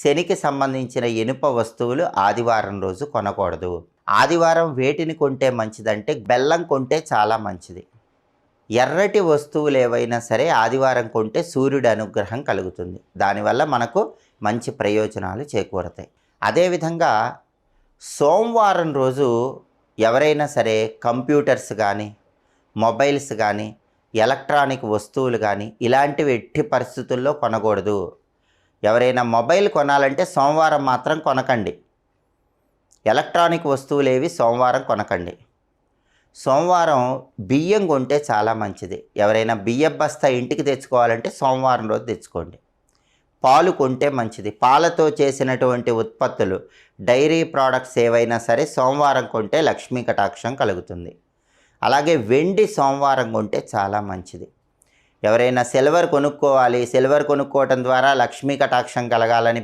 శనికి సంబంధించిన ఇనుప వస్తువులు ఆదివారం రోజు కొనకూడదు. ఆదివారం వేటిని కొంటే మంచిదంటే బెల్లం కొంటే చాలా మంచిది. ఎర్రటి వస్తువులు ఏవైనా సరే ఆదివారం కొంటే సూర్యుడి అనుగ్రహం కలుగుతుంది. దానివల్ల మనకు మంచి ప్రయోజనాలు చేకూరతాయి. అదేవిధంగా సోమవారం రోజు ఎవరైనా సరే కంప్యూటర్స్ కానీ, మొబైల్స్ కానీ, ఎలక్ట్రానిక్ వస్తువులు కానీ ఇలాంటివి ఎట్టి పరిస్థితుల్లో కొనకూడదు. ఎవరైనా మొబైల్ కొనాలంటే సోమవారం మాత్రం కొనకండి. ఎలక్ట్రానిక్ వస్తువులు ఏవి సోమవారం కొనకండి. సోమవారం బియ్యం కొంటే చాలా మంచిది. ఎవరైనా బియ్యం బస్తా ఇంటికి తెచ్చుకోవాలంటే సోమవారం రోజు తెచ్చుకోండి. పాలు కొంటే మంచిది. పాలతో చేసినటువంటి ఉత్పత్తులు, డైరీ ప్రోడక్ట్స్ ఏవైనా సరే సోమవారం కొంటే లక్ష్మీ కటాక్షం కలుగుతుంది. అలాగే వెండి సోమవారం కొంటే చాలా మంచిది. ఎవరైనా సిల్వర్ కొనుక్కోవాలి, సిల్వర్ కొనుక్కోవటం ద్వారా లక్ష్మీ కటాక్షం కలగాలని